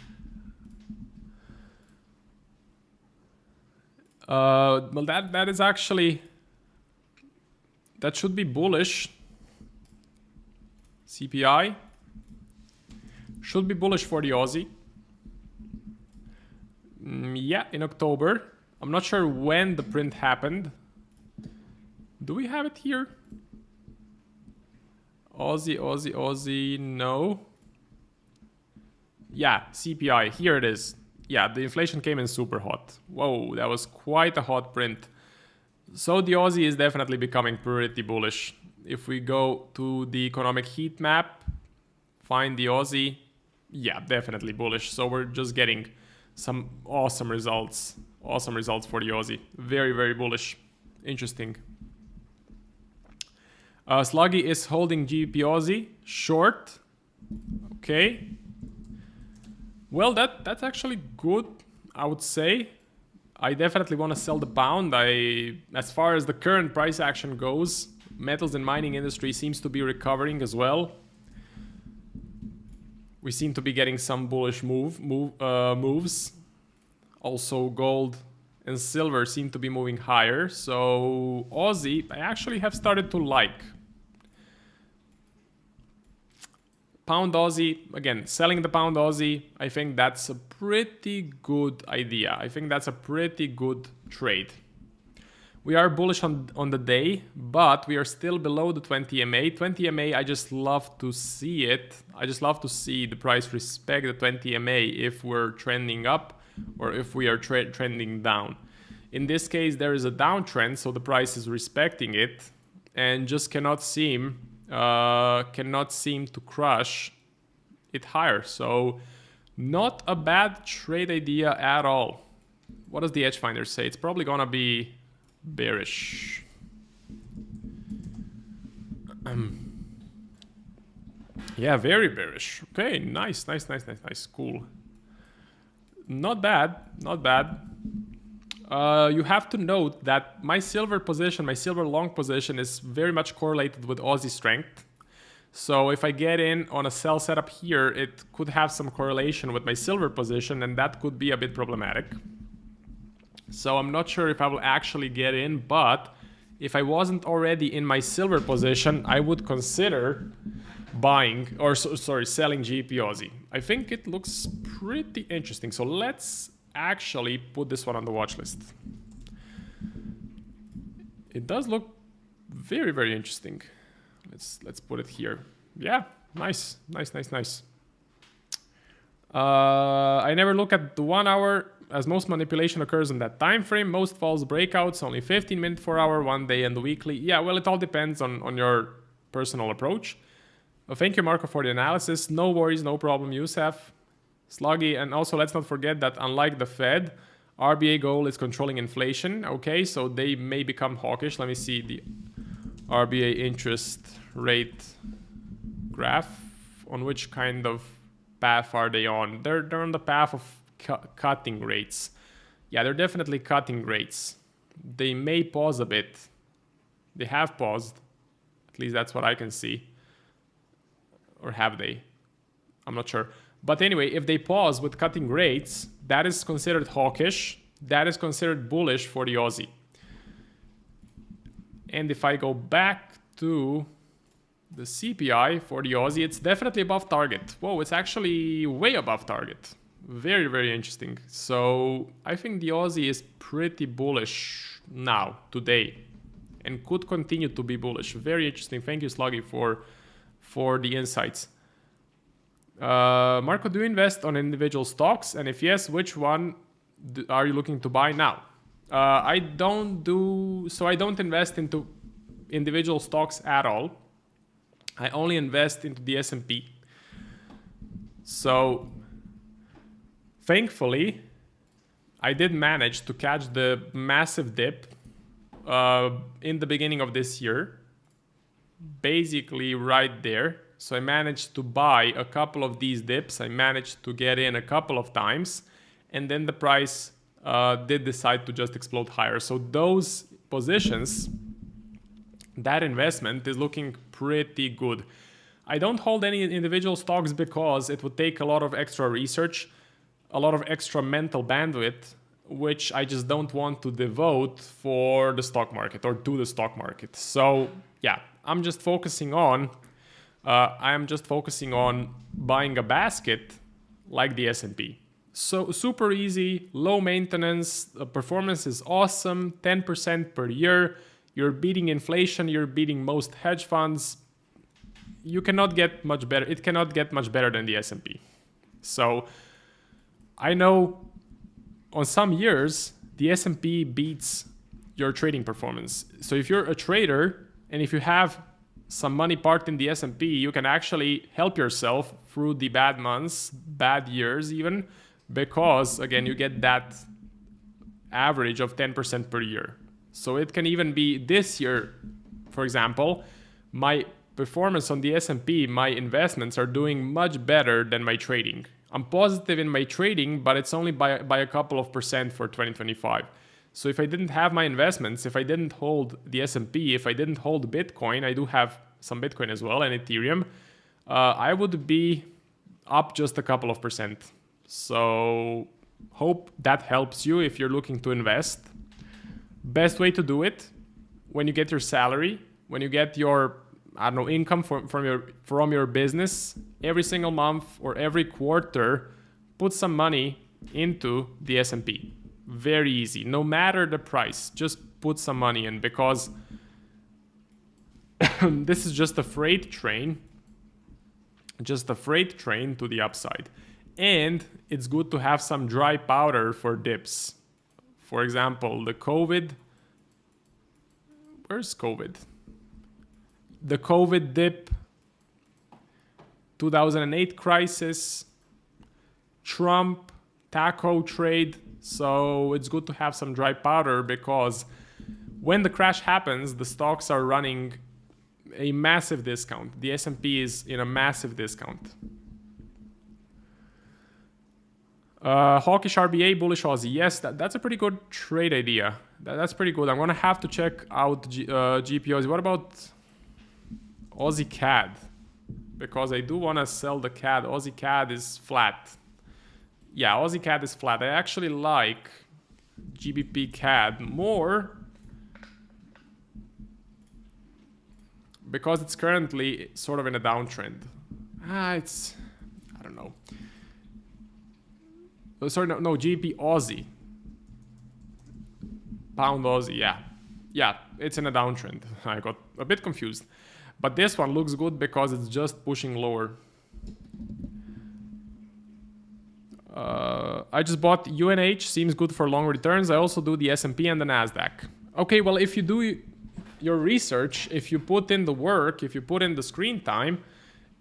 Speaker 2: Well, that is actually, that should be bullish. CPI should be bullish for the Aussie. Yeah, in October. I'm not sure when the print happened. Do we have it here? Aussie, no. Yeah, CPI, here it is. Yeah, the inflation came in super hot. Whoa, that was quite a hot print. So the Aussie is definitely becoming pretty bullish. If we go to the economic heat map, find the Aussie, yeah, definitely bullish. So we're just getting some awesome results. Awesome results for the Aussie. Very, very bullish. Interesting. Sluggy is holding GBP Aussie short. Okay. Well, that's actually good, I would say. I definitely want to sell the pound. As far as the current price action goes, metals and mining industry seems to be recovering as well. We seem to be getting some bullish moves. Also, gold and silver seem to be moving higher. So Aussie, I actually have started to like. Pound Aussie, again, selling the pound Aussie, I think that's a pretty good idea. I think that's a pretty good trade. We are bullish on the day, but we are still below the 20 MA. 20 MA, I just love to see it. I just love to see the price respect the 20 MA if we're trending up or if we are trending down. In this case, there is a downtrend, so the price is respecting it and just cannot seem to crush it higher. So not a bad trade idea at all. What does the edge finder say? It's probably gonna be bearish. Yeah, very bearish. Okay, nice, cool. Not bad. You have to note that my silver position, my silver long position, is very much correlated with Aussie strength. So if I get in on a sell setup here, it could have some correlation with my silver position, and that could be a bit problematic. So I'm not sure if I will actually get in, but if I wasn't already in my silver position, I would consider buying, or selling GBP Aussie. I think it looks pretty interesting. So let's actually put this one on the watch list. It does look very, very interesting. Let's put it here. Yeah, nice. I never look at the 1 hour, as most manipulation occurs in that time frame. Most false breakouts only 15 minutes 4 hour, 1 day, and the weekly. Yeah, well, it all depends on your personal approach. Thank you, Marco, for the analysis. No worries, no problem, Youssef. Sluggy, and also let's not forget that unlike the Fed, RBA goal is controlling inflation. Okay, so they may become hawkish. Let me see the RBA interest rate graph. On which kind of path are they on? They're on the path of cutting rates. Yeah, they're definitely cutting rates. They may pause a bit. They have paused. At least that's what I can see. Or have they? I'm not sure. But anyway, if they pause with cutting rates, that is considered hawkish. That is considered bullish for the Aussie. And if I go back to the CPI for the Aussie, it's definitely above target. Whoa, it's actually way above target. Very, very interesting. So I think the Aussie is pretty bullish now, today, and could continue to be bullish. Very interesting. Thank you, Sluggy, for the insights. Marco, do you invest on individual stocks? And if yes, which one are you looking to buy now? I don't invest into individual stocks at all. I only invest into the S&P. So thankfully, I did manage to catch the massive dip in the beginning of this year, basically right there. So I managed to buy a couple of these dips. I managed to get in a couple of times, and then the price did decide to just explode higher. So those positions, that investment is looking pretty good. I don't hold any individual stocks because it would take a lot of extra research, a lot of extra mental bandwidth, which I just don't want to devote for the stock market or to the stock market. So yeah, I'm just focusing on buying a basket like the S&P. So super easy, low maintenance, performance is awesome, 10% per year. You're beating inflation, you're beating most hedge funds. You cannot get much better. It cannot get much better than the S&P. So I know on some years, the S&P beats your trading performance. So if you're a trader and if you have some money parked in the S&P, you can actually help yourself through the bad months, bad years even, because again, you get that average of 10% per year. So it can even be this year, for example, my performance on the S&P, my investments are doing much better than my trading. I'm positive in my trading, but it's only by a couple of percent for 2025. So if I didn't have my investments, if I didn't hold the S&P, if I didn't hold Bitcoin, I do have some Bitcoin as well and Ethereum, I would be up just a couple of percent. So hope that helps you if you're looking to invest. Best way to do it, when you get your salary, when you get your income from your business, every single month or every quarter, put some money into the S&P. Very easy. No matter the price, just put some money in, because this is just a freight train to the upside. And it's good to have some dry powder for dips. For example, where's COVID? The COVID dip, 2008 crisis, Trump, taco trade. So it's good to have some dry powder, because when the crash happens, the stocks are running a massive discount. The S&P is in a massive discount. Hawkish RBA, bullish Aussie. Yes, that's a pretty good trade idea. That's pretty good. I'm going to have to check out GPOs. What about Aussie CAD? Because I do want to sell the CAD. Aussie CAD is flat. Yeah, Aussie CAD is flat. I actually like GBP CAD more because it's currently sort of in a downtrend. I don't know. Oh, sorry, no, GBP Aussie. Pound Aussie, yeah. Yeah, it's in a downtrend. I got a bit confused. But this one looks good because it's just pushing lower. I just bought UNH, seems good for long returns. I also do the S&P and the Nasdaq. Okay, well, if you do your research, if you put in the work, if you put in the screen time,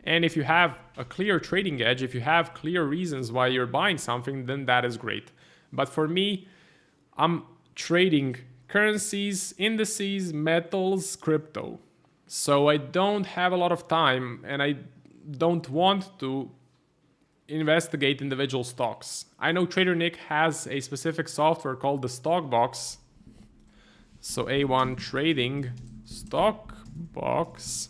Speaker 2: and if you have a clear trading edge, if you have clear reasons why you're buying something, then that is great. But for me, I'm trading currencies, indices, metals, crypto. So I don't have a lot of time, and I don't want to investigate individual stocks. I know Trader Nick has a specific software called the Stock Box. So A1 Trading Stock Box.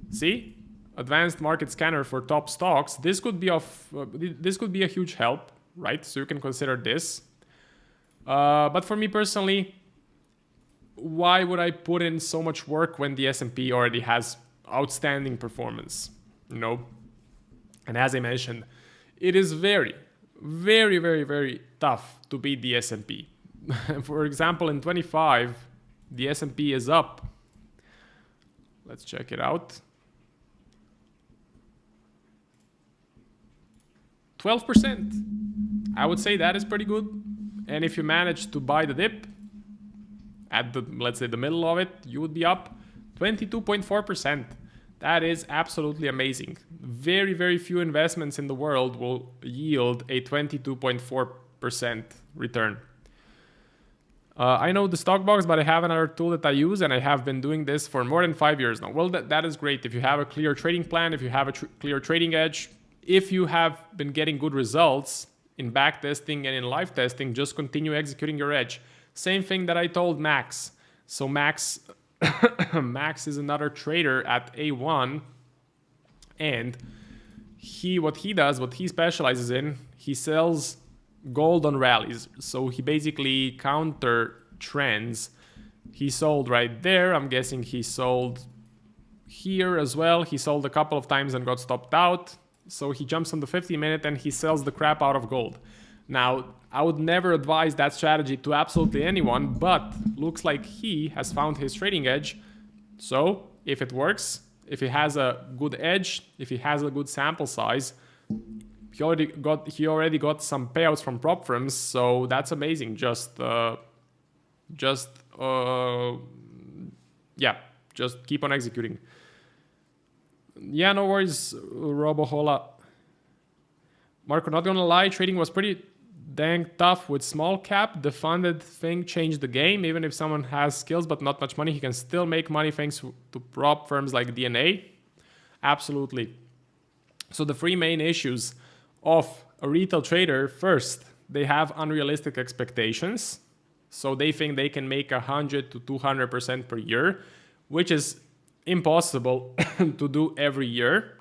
Speaker 2: See? Advanced market scanner for top stocks. This could be a huge help, right? So you can consider this. But for me personally, why would I put in so much work when the S&P already has outstanding performance? You know? And as I mentioned, it is very, very, very, very tough to beat the S&P. For example, in 25, the S&P is up. Let's check it out. 12%. I would say that is pretty good. And if you manage to buy the dip at the, let's say, the middle of it, you would be up 22.4%. That is absolutely amazing. Very, very few investments in the world will yield a 22.4% return. I know the stock box, but I have another tool that I use, and I have been doing this for more than 5 years now. Well, that is great. If you have a clear trading plan, if you have a clear trading edge, if you have been getting good results in back testing and in live testing, just continue executing your edge. Same thing that I told Max. So Max is another trader at A1, and what he specializes in, he sells gold on rallies. So he basically counter trends. He sold right there. I'm guessing he sold here as well. He sold a couple of times and got stopped out. So he jumps on the 50-minute and he sells the crap out of gold. Now, I would never advise that strategy to absolutely anyone, but looks like he has found his trading edge. So if it works, if he has a good edge, if he has a good sample size, he already got some payouts from prop firms, so that's amazing. Just keep on executing. Yeah, no worries, Robohola. Marco, not gonna lie, trading was pretty dang tough with small cap. The funded thing changed the game. Even if someone has skills but not much money, he can still make money thanks to prop firms like DNA. Absolutely. So the three main issues of a retail trader: first, they have unrealistic expectations. So they think they can make 100 to 200% per year, which is impossible to do every year.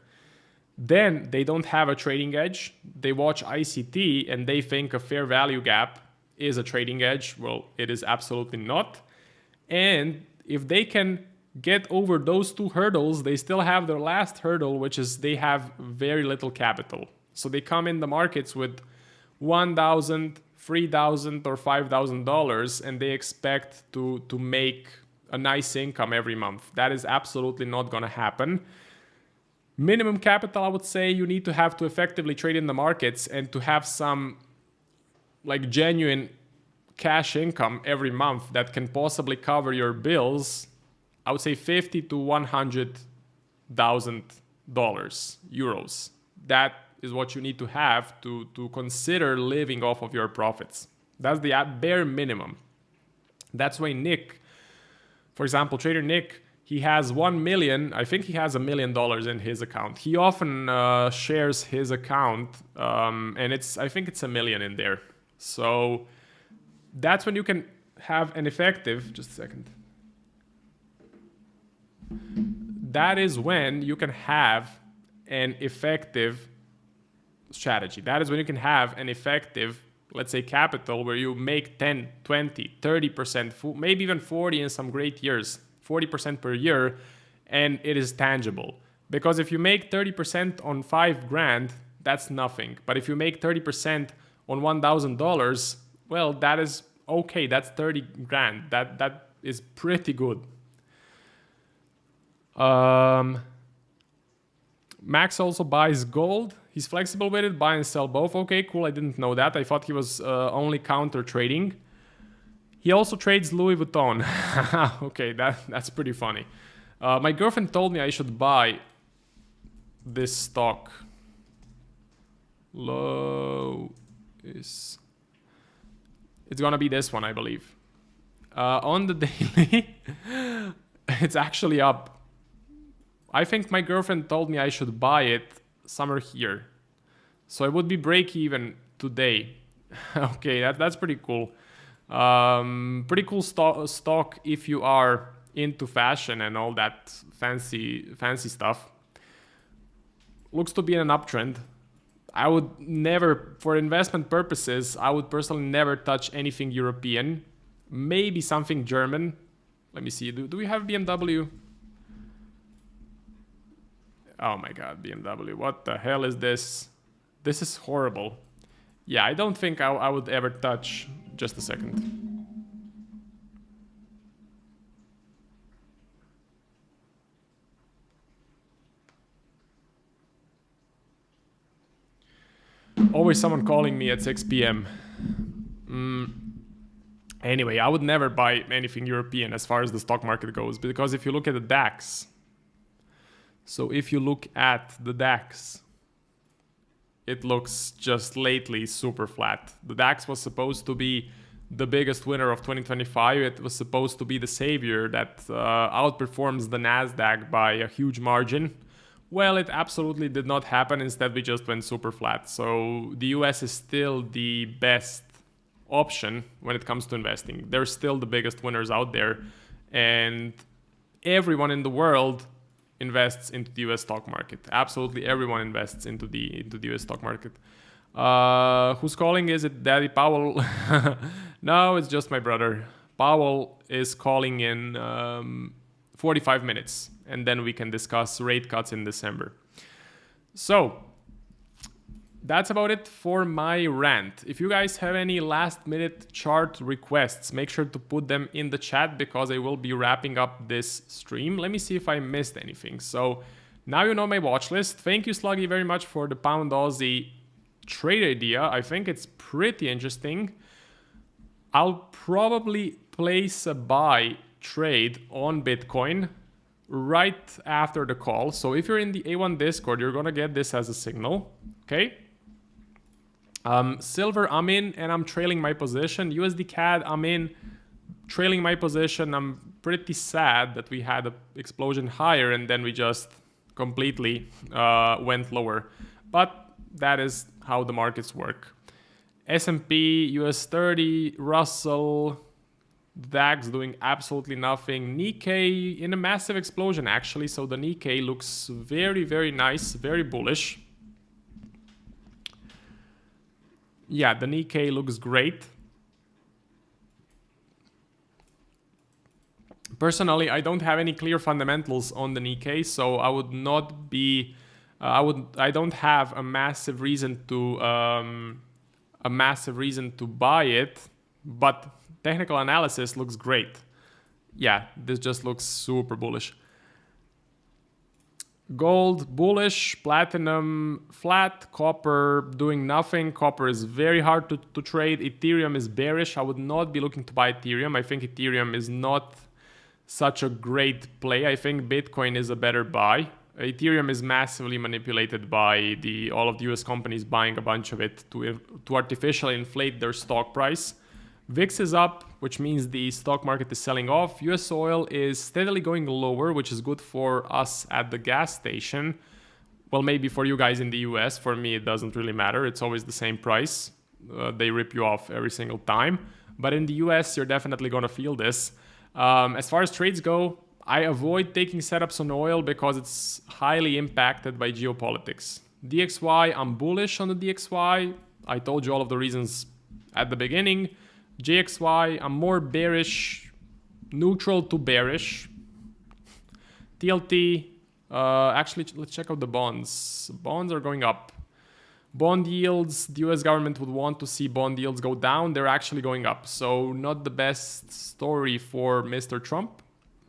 Speaker 2: Then they don't have a trading edge. They watch ICT and they think a fair value gap is a trading edge. Well, it is absolutely not. And if they can get over those two hurdles, they still have their last hurdle, which is they have very little capital. So they come in the markets with $1,000, $3,000 or $5,000 and they expect to make a nice income every month. That is absolutely not going to happen. Minimum capital, I would say you need to have to effectively trade in the markets and to have some like genuine cash income every month that can possibly cover your bills. I would say $50,000 to $100,000 euros. That is what you need to have to consider living off of your profits. That's the bare minimum. That's why Nick, for example, Trader Nick, he has 1 million. I think he has $1 million in his account. He often shares his account, and I think it's $1 million in there. So that's when you can have an effective. Just a second. That is when you can have an effective strategy. That is when you can have an effective, let's say, capital where you make 10, 20, 30%, maybe even 40 in some great years. 40% per year, and it is tangible. Because if you make 30% on $5,000, that's nothing. But if you make 30% on $1,000, well, that is okay. That's $30,000. That is pretty good. Max also buys gold. He's flexible with it, buy and sell both. Okay, cool. I didn't know that. I thought he was only counter trading. He also trades Louis Vuitton. Okay, that's pretty funny. My girlfriend told me I should buy this stock. It's gonna be this one, I believe. On the daily, it's actually up. I think my girlfriend told me I should buy it somewhere here. So it would be break even today. Okay, that's pretty cool. Pretty cool stock if you are into fashion and all that fancy stuff. Looks to be in an uptrend. I would never, for investment purposes, I would personally never touch anything European. Maybe something German. Let me see. Do we have BMW? Oh my god, BMW. What the hell is this? This is horrible. Yeah, I don't think I would ever touch. Just a second. Always someone calling me at 6 p.m. Anyway, I would never buy anything European as far as the stock market goes, because if you look at the DAX, it looks just lately super flat. The DAX was supposed to be the biggest winner of 2025. It was supposed to be the savior that outperforms the Nasdaq by a huge margin. Well, it absolutely did not happen. Instead, we just went super flat. So the US is still the best option when it comes to investing. They're still the biggest winners out there. And everyone in the world invests into the US stock market. Absolutely everyone invests into the US stock market. Who's calling? Is it Daddy Powell? No, it's just my brother. Powell is calling in 45 minutes, and then we can discuss rate cuts in December. So that's about it for my rant. If you guys have any last minute chart requests, make sure to put them in the chat because I will be wrapping up this stream. Let me see if I missed anything. So now you know my watch list. Thank you, Sluggy, very much for the pound Aussie trade idea. I think it's pretty interesting. I'll probably place a buy trade on Bitcoin right after the call. So if you're in the A1 Discord, you're gonna get this as a signal, okay? Silver, I'm in and I'm trailing my position. USD CAD, I'm in, trailing my position. I'm pretty sad that we had an explosion higher and then we just completely went lower. But that is how the markets work. S&P, US 30, Russell, DAX doing absolutely nothing. Nikkei in a massive explosion actually, so the Nikkei looks very, very nice, very bullish. Yeah, the Nikkei looks great. Personally, I don't have any clear fundamentals on the Nikkei, so I would not be, I don't have a massive reason to buy it, but technical analysis looks great. Yeah, this just looks super bullish. Gold bullish, platinum flat, copper doing nothing. Copper is very hard to trade. Ethereum is bearish. I would not be looking to buy Ethereum. I think Ethereum is not such a great play. I think Bitcoin is a better buy. Ethereum is massively manipulated by all of the US companies buying a bunch of it to artificially inflate their stock price. VIX is up, which means the stock market is selling off. US oil is steadily going lower, which is good for us at the gas station. Well, maybe for you guys in the US. For me, it doesn't really matter. It's always the same price. They rip you off every single time. But in the US, you're definitely going to feel this. As far as trades go, I avoid taking setups on oil because it's highly impacted by geopolitics. DXY, I'm bullish on the DXY. I told you all of the reasons at the beginning. JXY, I'm more bearish, neutral to bearish. TLT, actually, let's check out the bonds. Bonds are going up. Bond yields, the US government would want to see bond yields go down. They're actually going up. So not the best story for Mr. Trump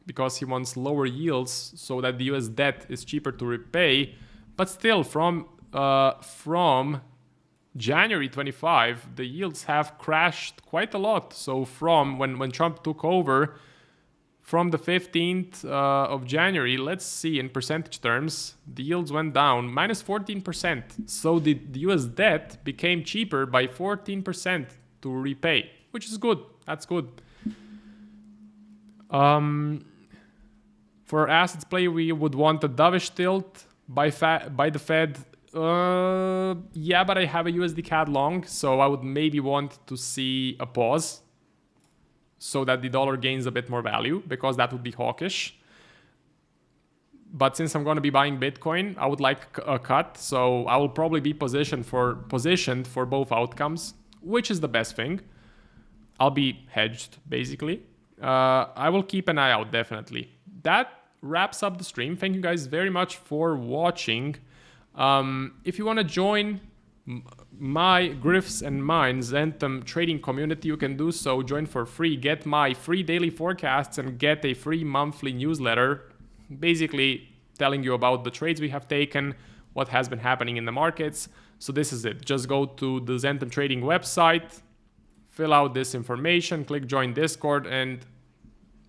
Speaker 2: because he wants lower yields so that the US debt is cheaper to repay. But still, from January 25, the yields have crashed quite a lot. So from when Trump took over, from the 15th of January, let's see in percentage terms, the yields went down minus 14%. So the US debt became cheaper by 14% to repay, which is good. That's good. For assets play, we would want a dovish tilt by the Fed. Yeah, but I have a USD CAD long, so I would maybe want to see a pause so that the dollar gains a bit more value, because that would be hawkish. But since I'm going to be buying Bitcoin, I would like a cut, so I will probably be positioned for both outcomes, which is the best thing. I'll be hedged, basically. I will keep an eye out, definitely. That wraps up the stream. Thank you guys very much for watching. If you want to join my Griff's and mine Zentum trading community, you can do so. Join for free, get my free daily forecasts, and get a free monthly newsletter, basically telling you about the trades we have taken, what has been happening in the markets. So this is it. Just go to the Zentum trading website, fill out this information, click join Discord, and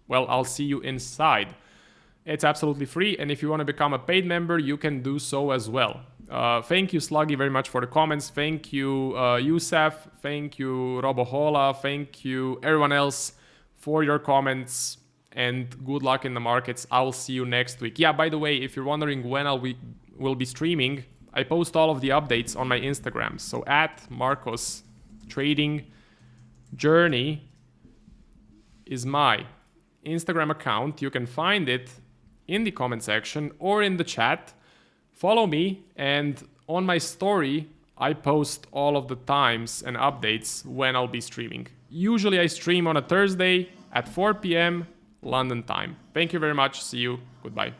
Speaker 2: well, I'll see you inside. It's absolutely free, and if you want to become a paid member, you can do so as well. Thank you, Sluggy, very much for the comments. Thank you, Youssef. Thank you, Robohola. Thank you, everyone else, for your comments, and good luck in the markets. I'll see you next week. Yeah, by the way, if you're wondering when will be streaming, I post all of the updates on my Instagram. So at Marcos Trading Journey is my Instagram account. You can find it in the comment section or in the chat. Follow me, and on my story I post all of the times and updates when I'll be streaming. Usually I stream on a Thursday at 4 p.m. London time. Thank you very much. See you. Goodbye.